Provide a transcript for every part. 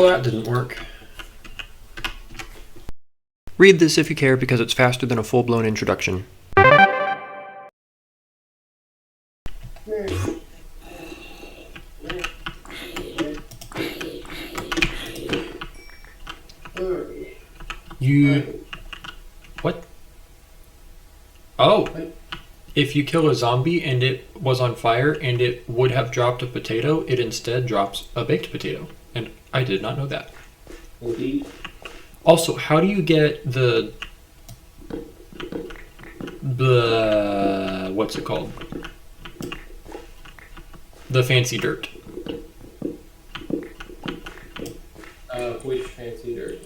Well, that didn't work. Read this if you care because it's faster than a full-blown introduction. What? Oh! If you kill a zombie and it was on fire and it would have dropped a potato, it instead drops a baked potato. And I did not know that. Indeed. Also, how do you get the what's it called? The fancy dirt. Which fancy dirt?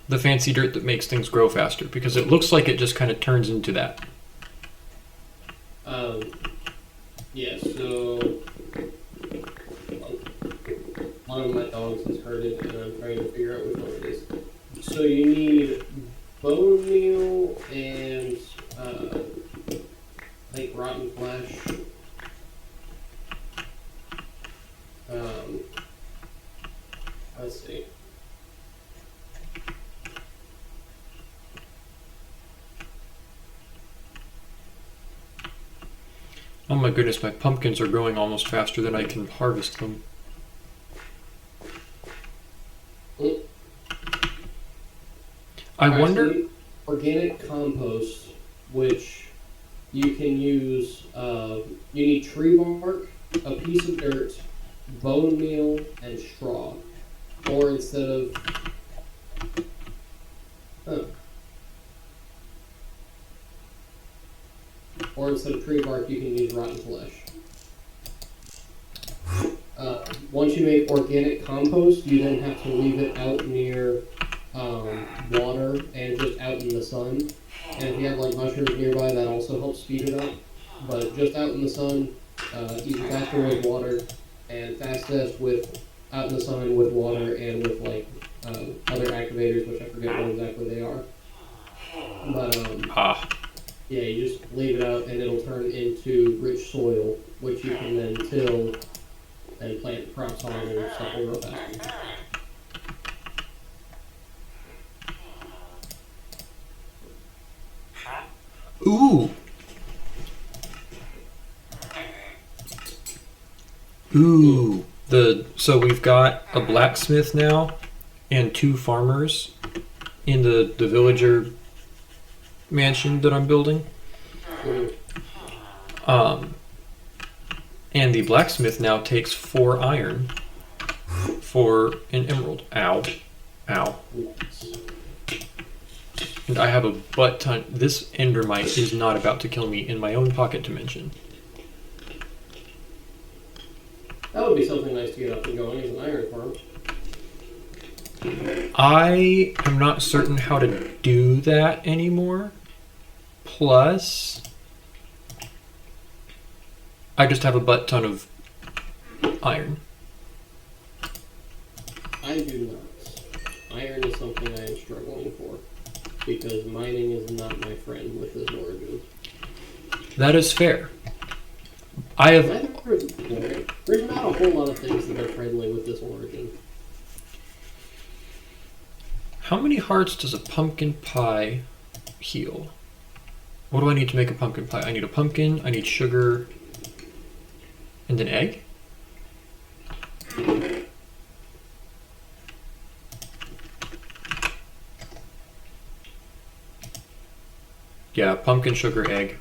The fancy dirt that makes things grow faster, because it looks like it just kind of turns into that. Yeah, so one of my dogs has heard it and I'm trying to figure out which one it is. So you need bone meal and like rotten flesh. Let's see. Oh my goodness, my pumpkins are growing almost faster than I can harvest them. I wonder... So organic compost, which you can use, you need tree bark, a piece of dirt, bone meal, and straw. Or instead of... Or instead of tree bark, you can use rotten flesh. Once you make organic compost, you then have to leave it out near water and just out in the sun. And if you have like mushrooms nearby, that also helps speed it up. But just out in the sun, even faster with water, and fastest with out in the sun with water and with like other activators, which I forget what exactly they are. But yeah, you just leave it out and it'll turn into rich soil, which you can then till and plant crops on and stuff will grow faster. Ooh! Ooh! So we've got a blacksmith now and 2 farmers in the villager mansion that I'm building. And the blacksmith now takes 4 iron for an emerald. Ow. Ow. And I have a butt ton. This endermite is not about to kill me in my own pocket dimension. That would be something nice to get up and going as an iron farm. I am not certain how to do that anymore. Plus, I just have a butt ton of iron. I do not. Iron is something I am struggling for, because mining is not my friend with this origin. That is fair. I have... There's not a whole lot of things that are friendly with this origin. How many hearts does a pumpkin pie heal? What do I need to make a pumpkin pie? I need a pumpkin, I need sugar, and an egg? Yeah, pumpkin, sugar, egg.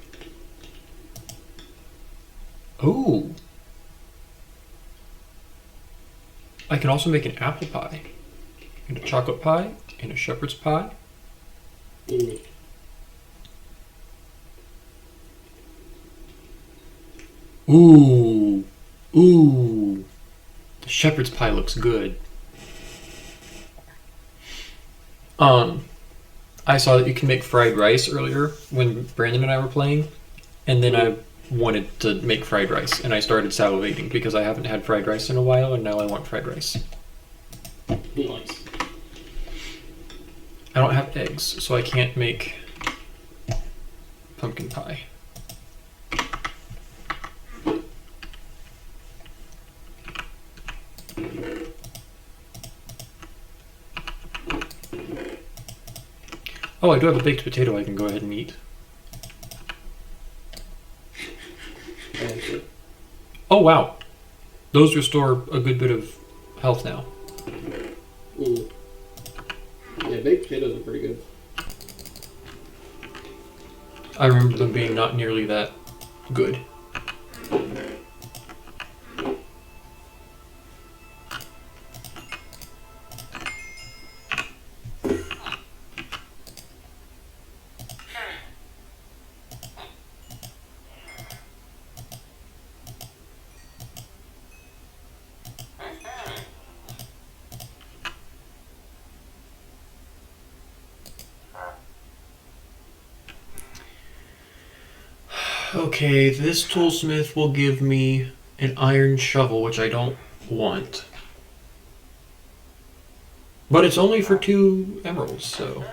Oh! I can also make an apple pie, and a chocolate pie, and a shepherd's pie. Ooh! Ooh! The shepherd's pie looks good. I saw that you can make fried rice earlier when Brandon and I were playing, and then I wanted to make fried rice, and I started salivating because I haven't had fried rice in a while, and now I want fried rice. Nice. I don't have eggs, so I can't make pumpkin pie. Oh, I do have a baked potato I can go ahead and eat. And, Oh, wow. Those restore a good bit of health now. Yeah, baked potatoes are pretty good. I remember them being not nearly that good. Okay, this toolsmith will give me an iron shovel, which I don't want. But it's only for 2 emeralds, so...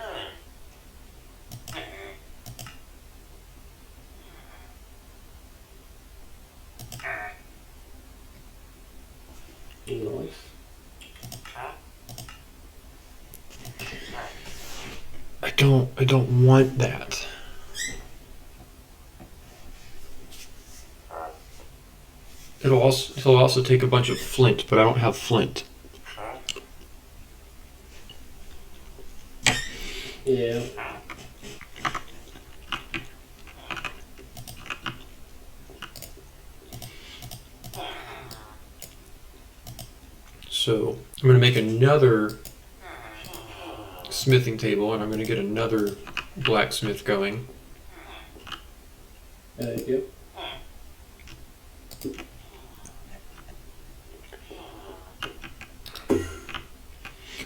Nice. I don't want that. It'll also take a bunch of flint, but I don't have flint. Yeah. So I'm going to make another smithing table, and I'm going to get another blacksmith going. Thank you.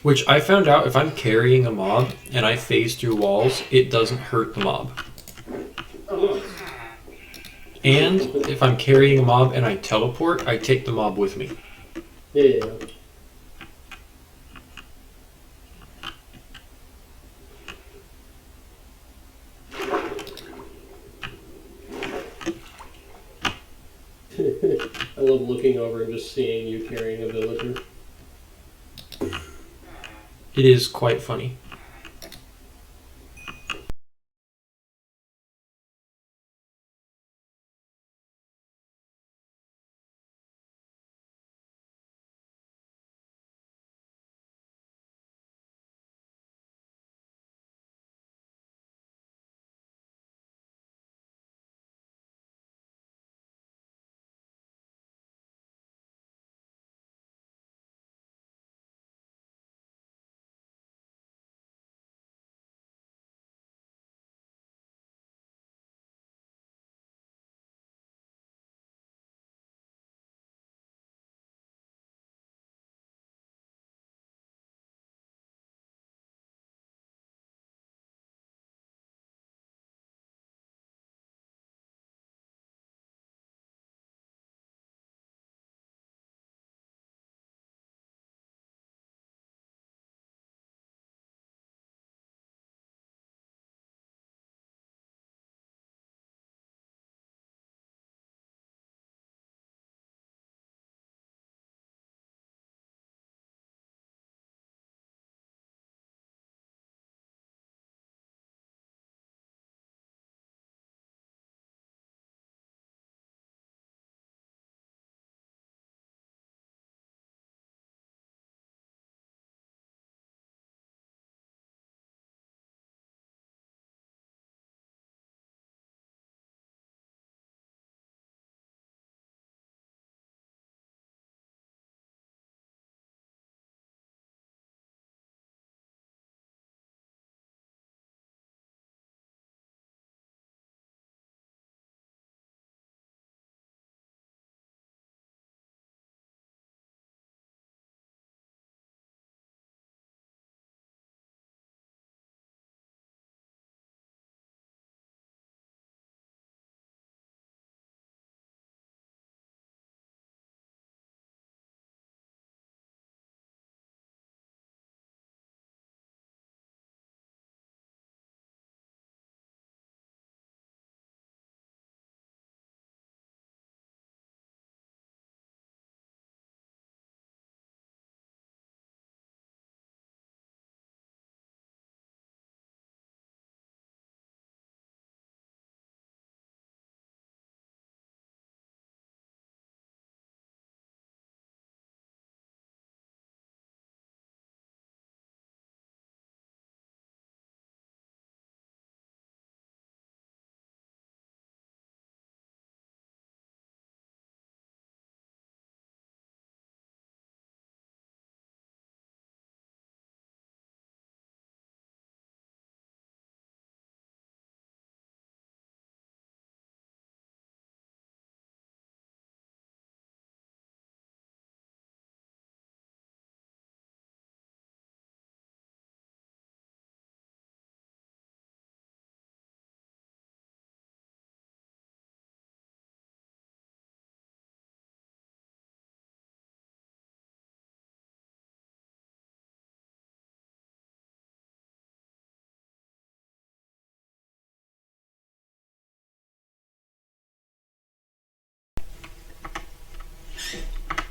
Which I found out if I'm carrying a mob and I phase through walls, it doesn't hurt the mob. Oh, nice. And if I'm carrying a mob and I teleport, I take the mob with me. Yeah. I love looking over and just seeing you carrying a villager. It is quite funny.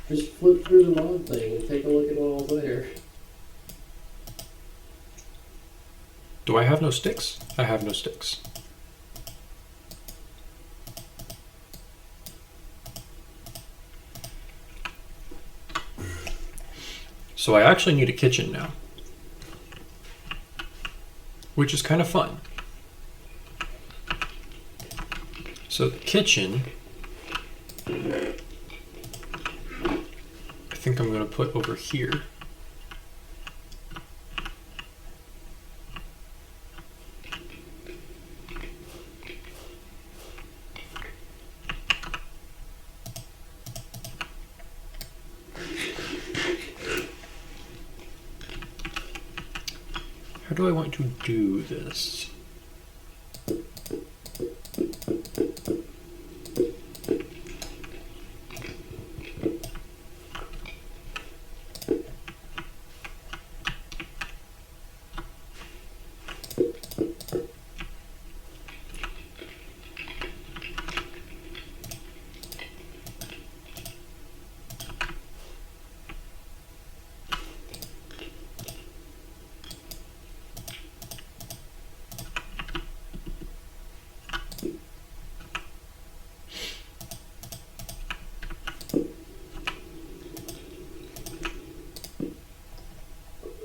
Just flip through the mod thing and take a look at what all's there. Do I have no sticks? I have no sticks. So I actually need a kitchen now, which is kind of fun. So the kitchen, I think I'm going to put over here. How do I want to do this?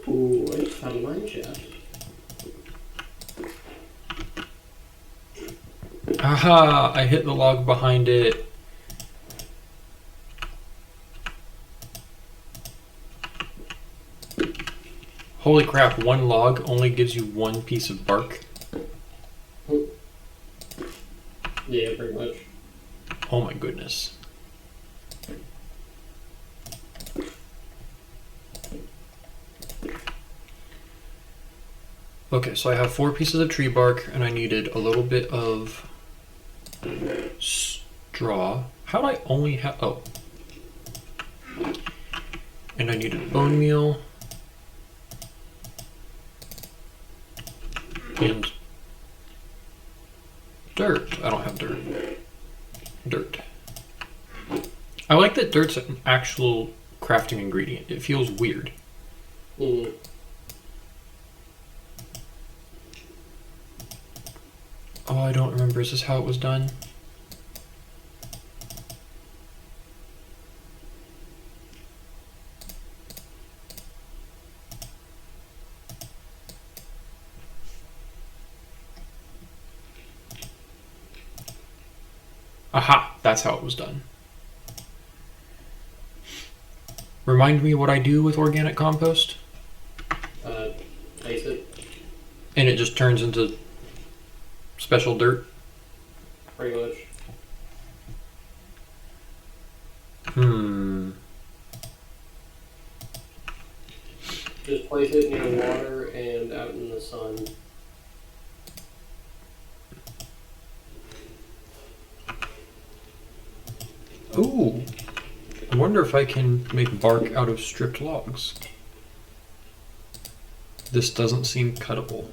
Ooh, I found a mine shaft. Aha! I hit the log behind it. Holy crap, one log only gives you one piece of bark. Yeah, pretty much. Oh my goodness. Okay, so I have 4 pieces of tree bark and I needed a little bit of straw. How would I only have, oh. And I needed bone meal. And dirt. I don't have dirt. Dirt. I like that dirt's an actual crafting ingredient. It feels weird. Mm. Oh, I don't remember. Is this how it was done? Aha! That's how it was done. Remind me what I do with organic compost? Place it. And it just turns into special dirt? Pretty much. Just place it near water and out in the sun. Ooh. I wonder if I can make bark out of stripped logs. This doesn't seem cuttable.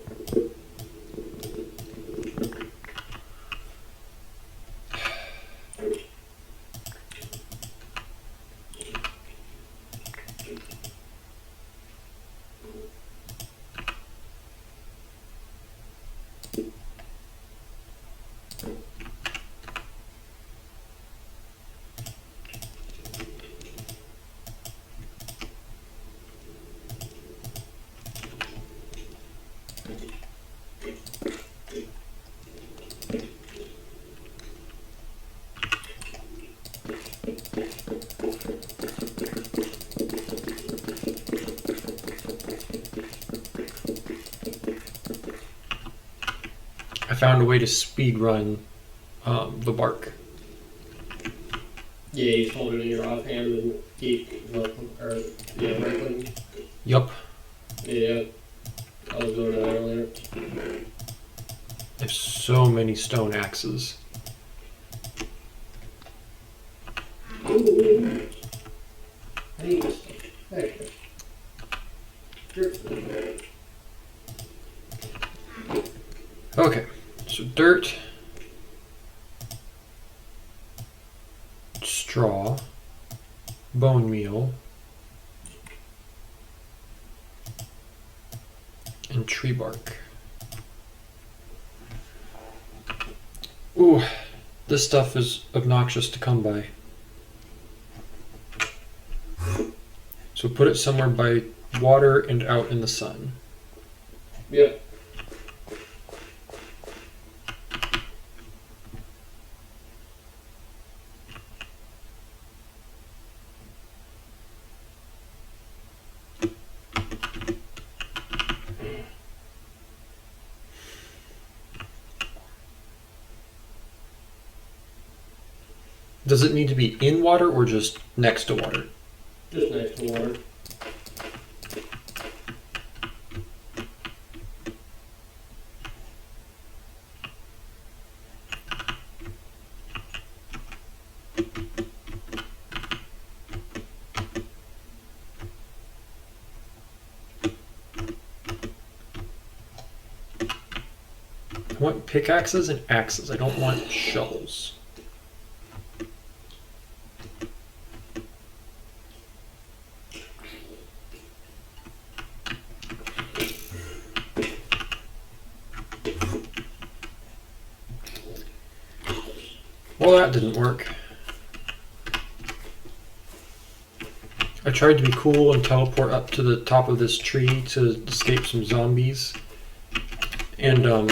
I found a way to speed run the bark. Yeah, you just hold it in your offhand and keep right clicking. Yup. Yeah. I was doing that earlier. I have so many stone axes. Ooh. I need this stuff. Actually. Okay, so dirt, straw, bone meal, and tree bark. Ooh, this stuff is obnoxious to come by. So put it somewhere by water and out in the sun. Yeah. Does it need to be in water or just next to water? Just next to water. I want pickaxes and axes. I don't want shovels. Well, that didn't work. I tried to be cool and teleport up to the top of this tree to escape some zombies. And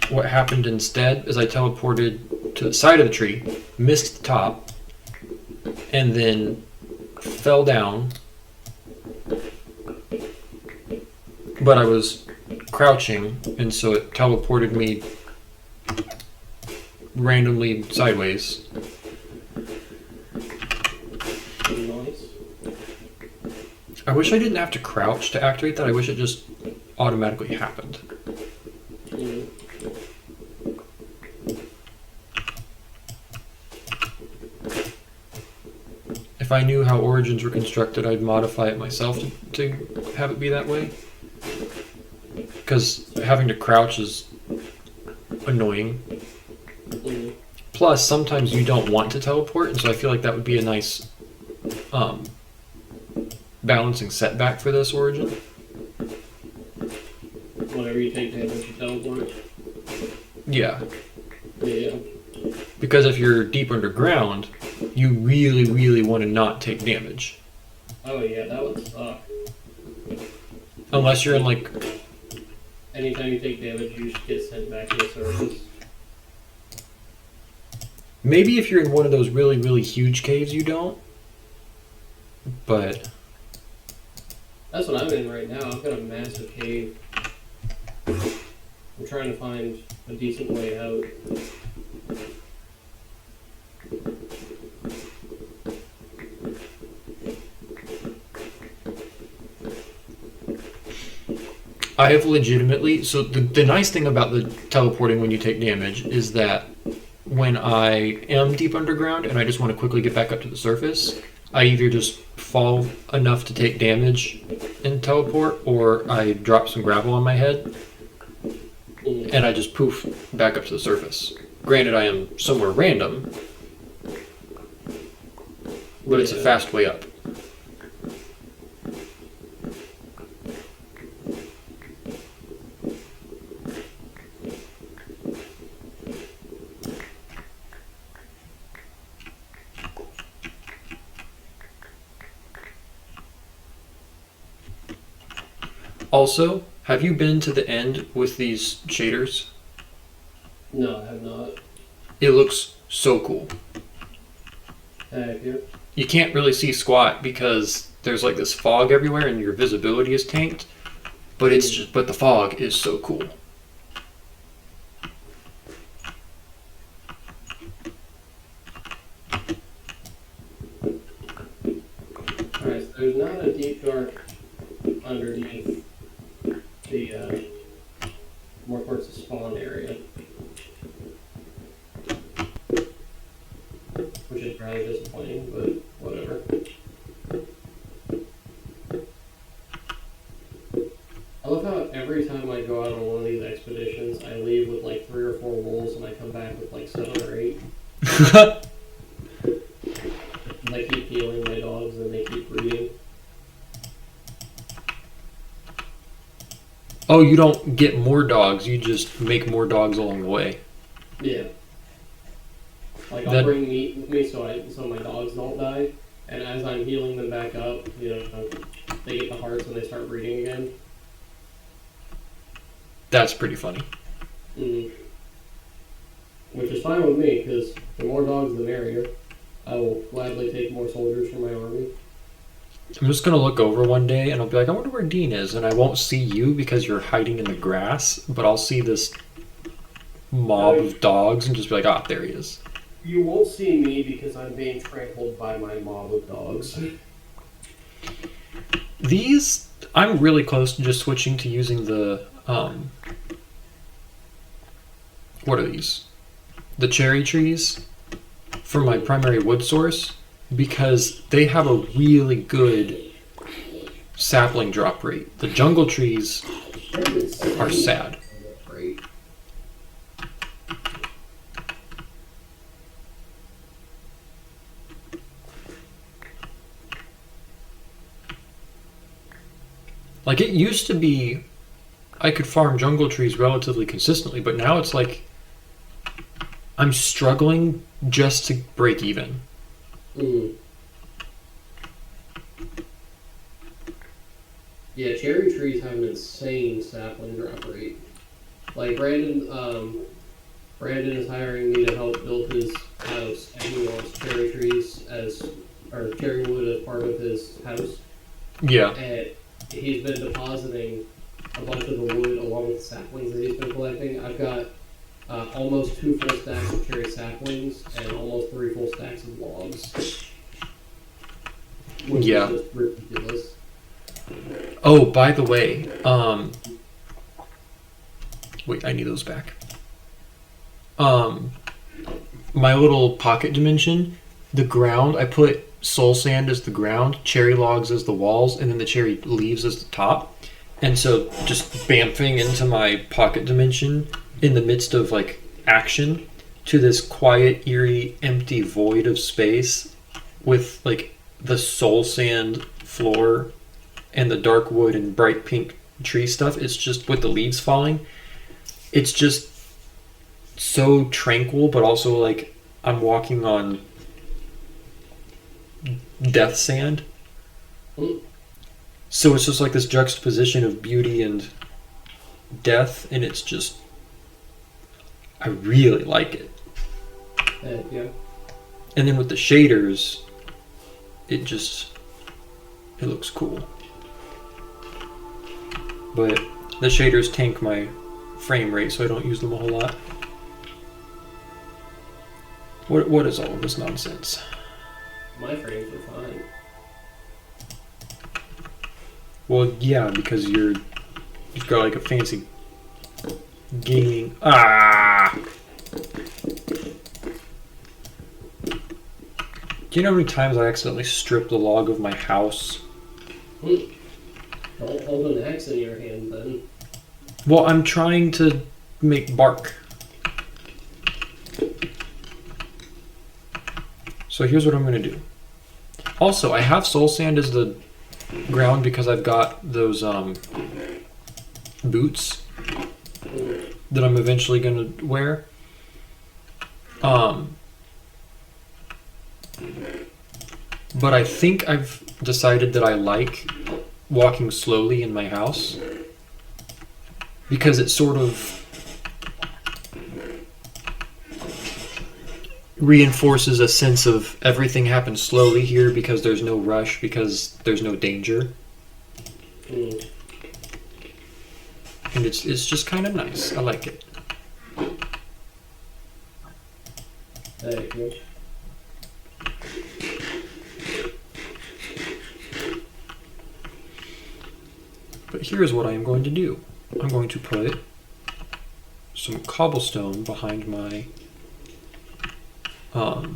what happened instead is I teleported to the side of the tree, missed the top, and then fell down. But I was crouching, and so it teleported me randomly sideways. Nice. I wish I didn't have to crouch to activate that. I wish it just automatically happened. Mm. If I knew how Origins were constructed, I'd modify it myself to have it be that way. Because having to crouch is annoying. Mm. Plus, sometimes you don't want to teleport, and so I feel like that would be a nice balancing setback for this Origin. Whenever you take damage, you teleport. Yeah. Yeah. Because if you're deep underground, you really, really want to not take damage. Oh yeah, that would suck. Unless you're in like... Anytime you take damage, you just get sent back to the surface. Maybe if you're in one of those really, really huge caves, you don't. But... That's what I'm in right now. I've got a massive cave. I'm trying to find a decent way out. I have legitimately... So the nice thing about the teleporting when you take damage is that when I am deep underground and I just want to quickly get back up to the surface, I either just fall enough to take damage and teleport, or I drop some gravel on my head and I just poof back up to the surface. Granted, I am somewhere random, but it's a fast way up. Also, have you been to the end with these shaders? No, I have not. It looks so cool. Heck yeah. You can't really see squat because there's like this fog everywhere and your visibility is tanked, but the fog is so cool. Alright, so there's not a deep dark underneath the more towards the spawn area, which is rather disappointing, but whatever. I love how every time I go out on one of these expeditions, I leave with like 3 or 4 wolves and I come back with like 7 or 8. And I keep healing my dogs Oh, you don't get more dogs. You just make more dogs along the way. Yeah. Like, I'll That- bring meat with me so my dogs don't die. And as I'm healing them back up, they get the hearts and they start breeding again. That's pretty funny. Mm. Which is fine with me, because the more dogs, the merrier. I will gladly take more soldiers from my army. I'm just gonna look over one day and I'll be like, I wonder where Dean is, and I won't see you because you're hiding in the grass, but I'll see this mob of dogs and just be like, ah, there he is. You won't see me because I'm being trampled by my mob of dogs. These, I'm really close to just switching to using the, what are these? The cherry trees for my primary wood source, because they have a really good sapling drop rate. The jungle trees are sad. Great. Like, it used to be I could farm jungle trees relatively consistently, but now it's like I'm struggling just to break even. Mm. Yeah, cherry trees have an insane sapling drop rate. Like, Brandon is hiring me to help build his house, and he wants cherry trees or cherry wood as part of his house. Yeah. And he's been depositing a bunch of the wood along with the saplings that he's been collecting. I've got almost 2 full stacks of cherry saplings and almost 3 full stacks of logs. Which Yeah. is just ridiculous. Oh, by the way, wait, I need those back. My little pocket dimension, the ground, I put soul sand as the ground, cherry logs as the walls, and then the cherry leaves as the top. And so just bamfing into my pocket dimension in the midst of like action to this quiet, eerie, empty void of space with like the soul sand floor and the dark wood and bright pink tree stuff. It's just with the leaves falling. It's just so tranquil, but also like I'm walking on death sand. So it's just like this juxtaposition of beauty and death, and it's just, I really like it. Yeah. And then with the shaders, it looks cool. But the shaders tank my frame rate, so I don't use them a whole lot. What is all of this nonsense? My frames are fine. Well, yeah, because you've got like a fancy gaming. Ah! Do you know how many times I accidentally stripped the log of my house? Don't hold an axe in your hand then. Well, I'm trying to make bark. So here's what I'm going to do. Also, I have soul sand as the ground because I've got those boots that I'm eventually going to wear. But I think I've decided that I like walking slowly in my house because it sort of reinforces a sense of everything happens slowly here because there's no rush, because there's no danger. Mm. And it's just kind of nice. I like it. There you go. But here's what I am going to do. I'm going to put some cobblestone behind my I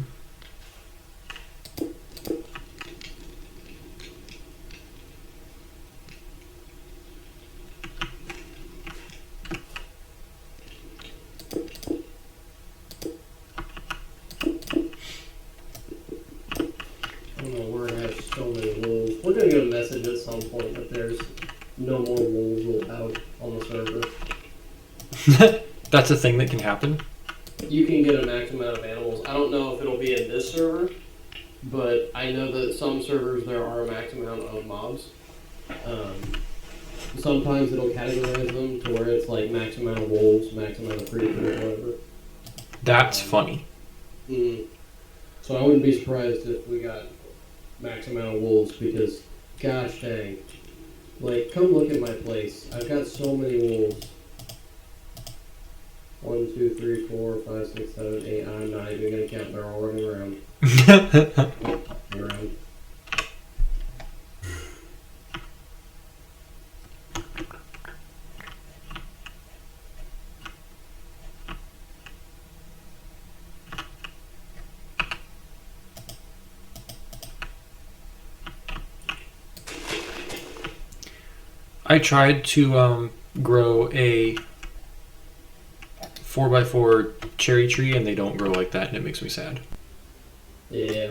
don't know where I have so many wolves. We're gonna get a message at some point that there's no more wolves allowed on the server. That's a thing that can happen. You can get a max amount of animals. I don't know if it'll be in this server, but I know that some servers there are a max amount of mobs. Sometimes it'll categorize them to where it's like max amount of wolves, max amount of creatures, whatever. That's funny. So I wouldn't be surprised if we got max amount of wolves because, gosh dang, like come look at my place. I've got so many wolves. 1, 2, 3, 4, 5, 6, 7, 8. I'm not even gonna count. They're all running around. Around. I tried to grow a 4x4 cherry tree, and they don't grow like that, and it makes me sad. Yeah.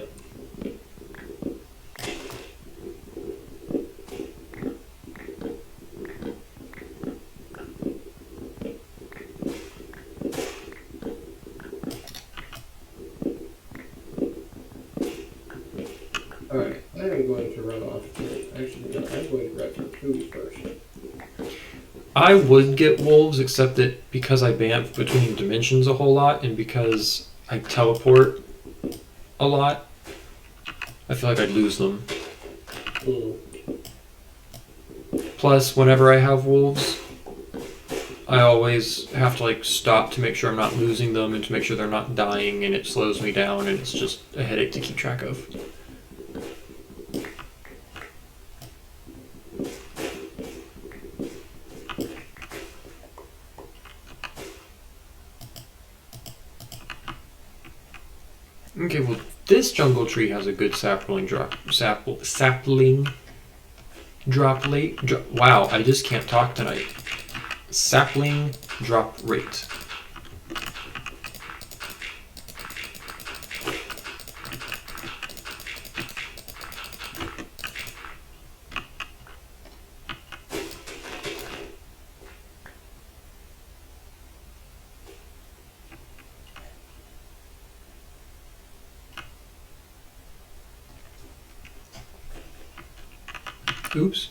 Alright, I am going to run off. Actually, no, I'm going to grab some food first. I would get wolves, except that because I bamf between dimensions a whole lot, and because I teleport a lot, I feel like I'd lose them. Plus, whenever I have wolves, I always have to like stop to make sure I'm not losing them and to make sure they're not dying, and it slows me down, and it's just a headache to keep track of. Okay, well, this jungle tree has a good sapling drop rate. Wow, I just can't talk tonight. Sapling drop rate. Oops.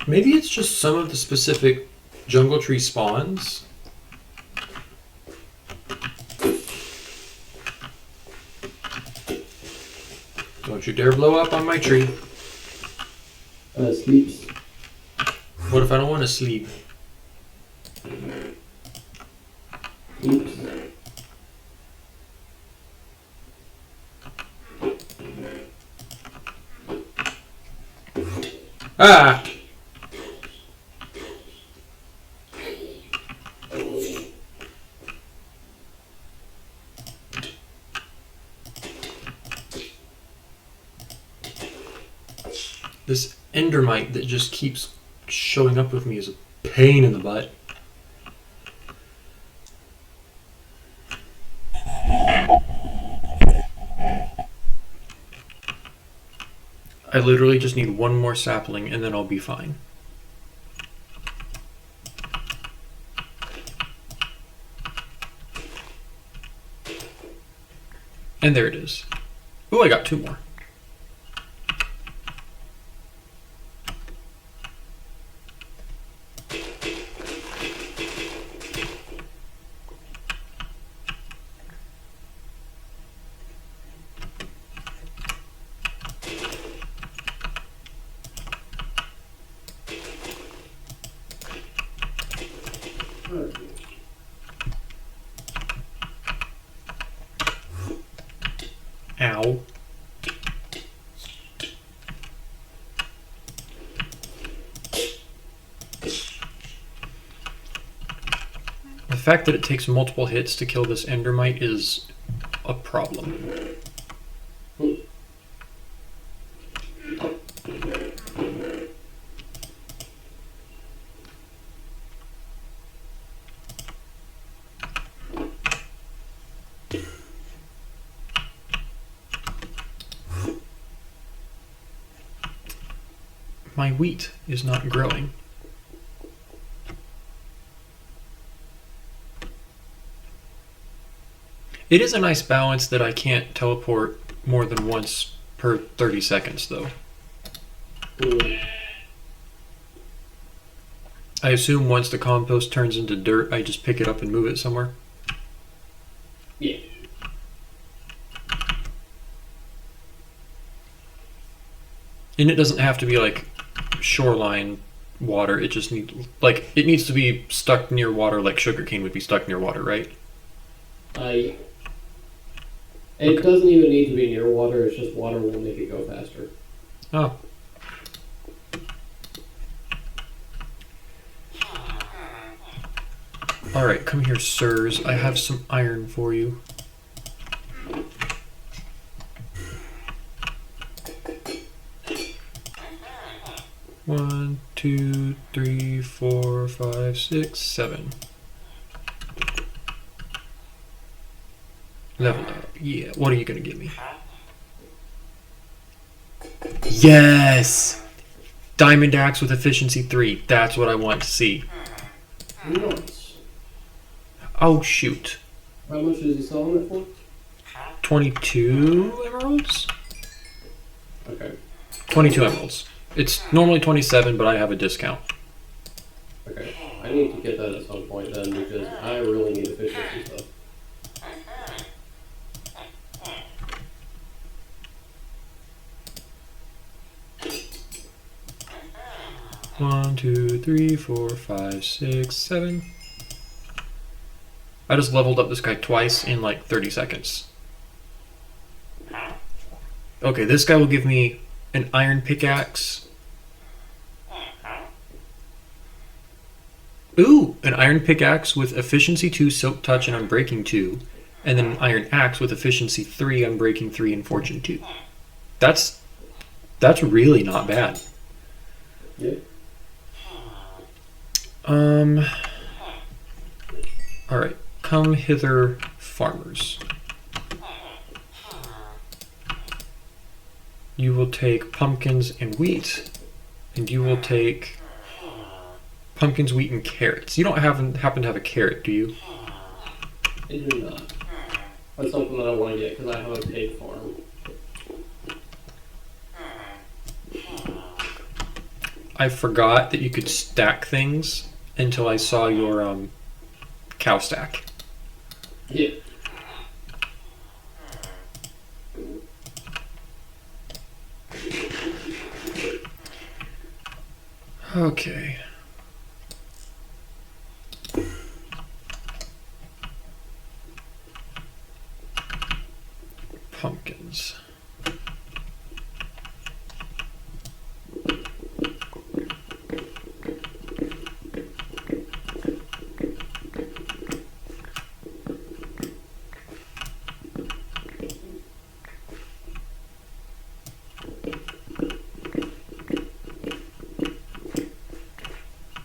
Maybe it's just some of the specific jungle tree spawns. Don't you dare blow up on my tree. Sleeps. What if I don't want to sleep? Oops. Ah! This endermite that just keeps showing up with me is a pain in the butt. I literally just need one more sapling and then I'll be fine. And there it is. Oh, I got 2 more. Ow. fact that it takes multiple hits to kill this endermite is a problem. My wheat is not growing. It is a nice balance that I can't teleport more than once per 30 seconds, though. I assume once the compost turns into dirt, I just pick it up and move it somewhere. Yeah. And it doesn't have to be like shoreline water. It just it needs to be stuck near water, like sugarcane would be stuck near water, right? Yeah. It doesn't even need to be near water. It's just water will make it go faster. Oh. All right, come here, sirs. I have some iron for you. One, two, three, 4, 5, 6, 7. Level up. Yeah, what are you gonna give me? Yes! Diamond axe with efficiency 3. That's what I want to see. Nice. Oh, shoot. How much is he selling it for? 22 emeralds? Okay. 22 emeralds. It's normally 27, but I have a discount. Okay. I need to get that at some point then because I really need efficiency stuff. One, two, three, 4, 5, 6, 7. I just leveled up this guy twice in like 30 seconds. Okay, this guy will give me an iron pickaxe. Ooh, an iron pickaxe with efficiency 2, silk touch, and unbreaking 2. And then an iron axe with efficiency 3, unbreaking 3, and fortune 2. That's really not bad. Yeah. Alright, come hither, farmers. You will take pumpkins and wheat, and you will take pumpkins, wheat, and carrots. You don't happen to have a carrot, do you? I do not. That's something that I want to get because I have a pig farm. I forgot that you could stack things until I saw your cow stack. Yeah. Okay. Pumpkins.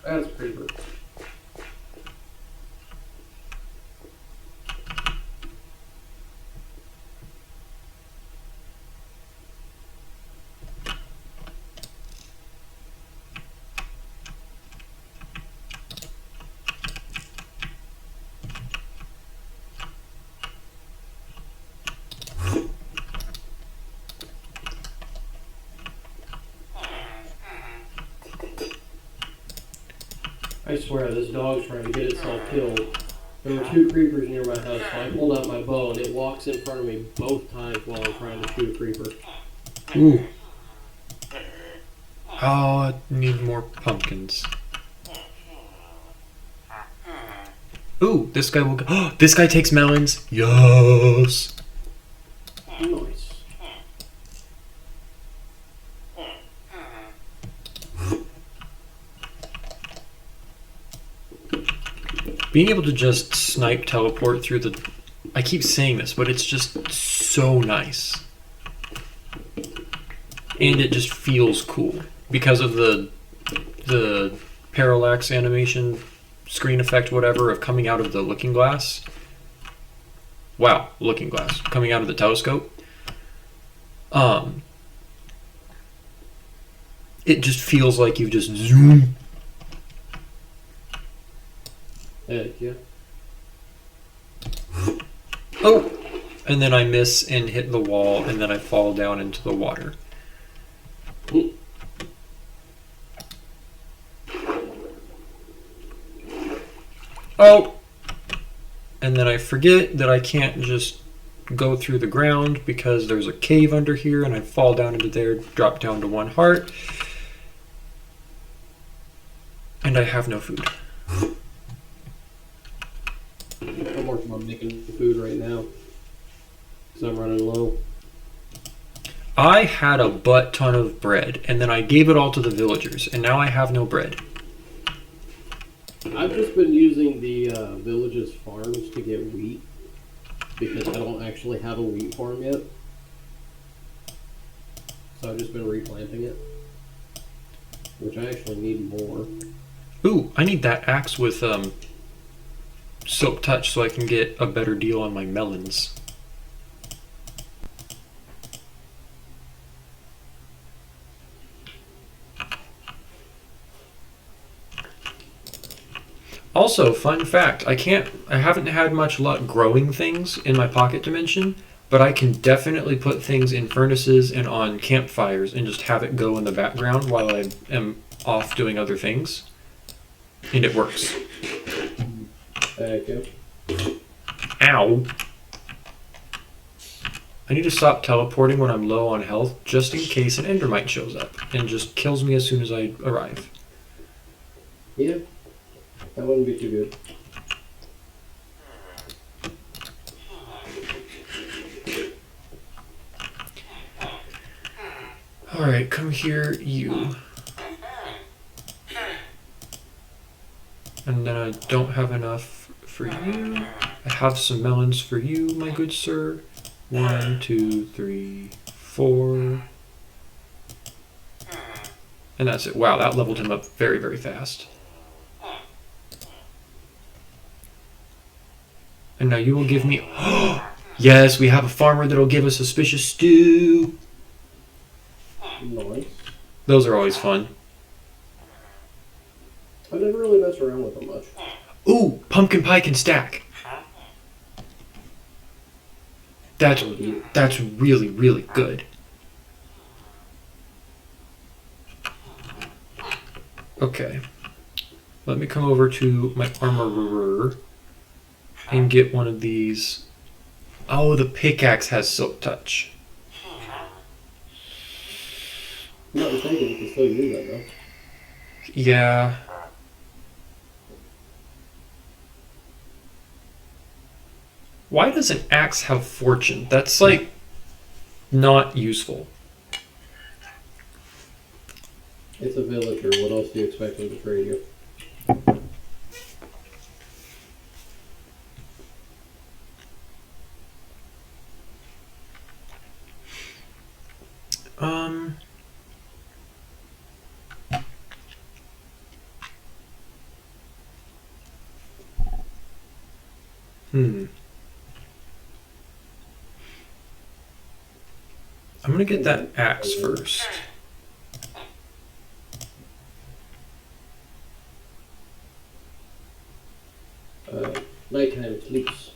That's a creeper. I swear, this dog's trying to get itself killed. There were 2 creepers near my house, so I pulled out my bow, and it walks in front of me both times while I'm trying to shoot a creeper. Ooh. Oh, I need more pumpkins. Ooh, this guy will go. Oh, this guy takes melons. Yes. Nice. Being able to just snipe teleport through the... I keep saying this, but it's just so nice. And it just feels cool because of the parallax animation, screen effect, whatever, of coming out of the looking glass. Wow, looking glass. Coming out of the telescope. It just feels like you just zoom. Heck yeah. Oh! And then I miss and hit the wall, and then I fall down into the water. Oh! And then I forget that I can't just go through the ground because there's a cave under here, and I fall down into there, drop down to 1 heart. And I have no food. I'm working on making food right now. Because I'm running low. I had a butt ton of bread, and then I gave it all to the villagers, and now I have no bread. I've just been using the village's farms to get wheat. Because I don't actually have a wheat farm yet. So I've just been replanting it. Which I actually need more. Ooh, I need that axe with silk touch so I can get a better deal on my melons. Also, fun fact, I haven't had much luck growing things in my pocket dimension, but I can definitely put things in furnaces and on campfires and just have it go in the background while I am off doing other things. And it works. Okay. Ow. I need to stop teleporting when I'm low on health, just in case an endermite shows up and just kills me as soon as I arrive. Yeah. That wouldn't be too good. Alright, come here, you. And then I don't have enough for you. I have some melons for you, my good sir. 1, 2, 3, 4. And that's it. Wow, that leveled him up very, very fast. And now you will give me... Yes, we have a farmer that'll give us suspicious stew. Nice. Those are always fun. I never really mess around with them much. Ooh, pumpkin pie can stack. That's really, really good. Okay. Let me come over to my armorer and get one of these. Oh, the pickaxe has silk touch. I'm not mistaken, you can still use that though. Yeah. Why does an axe have fortune? That's like not useful. It's a villager. What else do you expect them to trade you? I'm gonna get that axe first. Nighttime sleeps.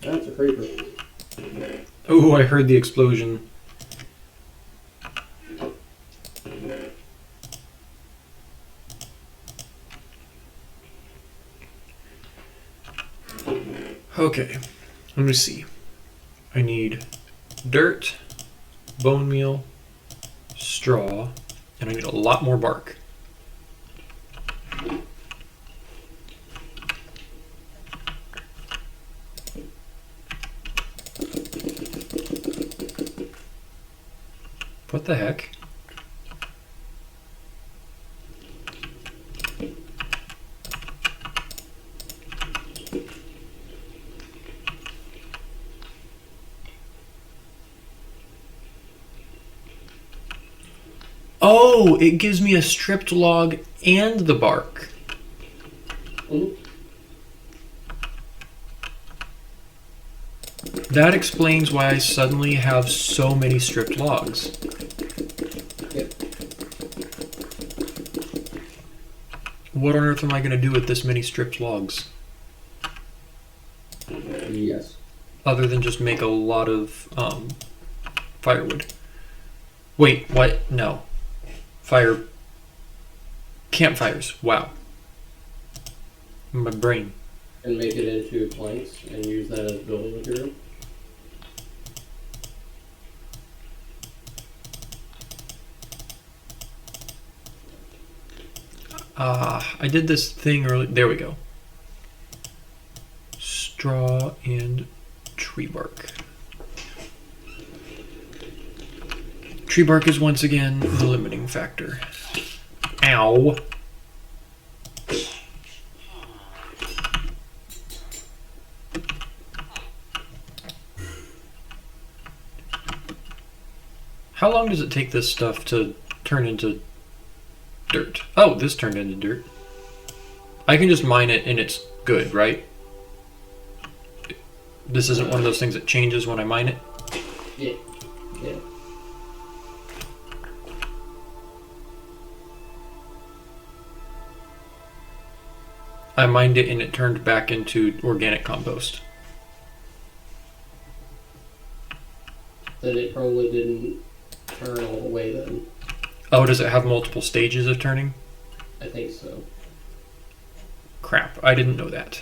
That's a creeper. Oh, I heard the explosion. Okay, let me see. I need dirt, bone meal, straw, and I need a lot more bark. What the heck? Oh, it gives me a stripped log and the bark. Mhm. That explains why I suddenly have so many stripped logs. Yep. What on earth am I going to do with this many stripped logs? Yes. Other than just make a lot of firewood. Wait, what? No. Fire. Campfires. Wow. My brain. And make it into planks and use that as building material. I did this thing early. There we go. Straw and tree bark. Tree bark is once again the limiting factor. Ow. How long does it take this stuff to turn into dirt? Oh, this turned into dirt. I can just mine it and it's good, right? This isn't one of those things that changes when I mine it? Yeah. Yeah. I mined it and it turned back into organic compost. Then it probably didn't turn all the way then. Oh, does it have multiple stages of turning? I think so. Crap, I didn't know that.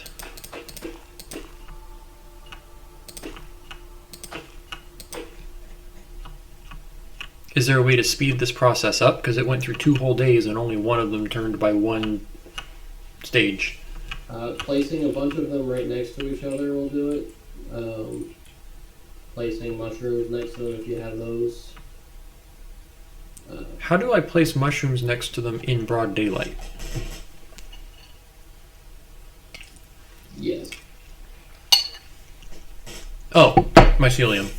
Is there a way to speed this process up? Because it went through 2 whole days and only one of them turned by one stage. Placing a bunch of them right next to each other will do it. Placing mushrooms next to them if you have those. How do I place mushrooms next to them in broad daylight? Yes. Oh, mycelium.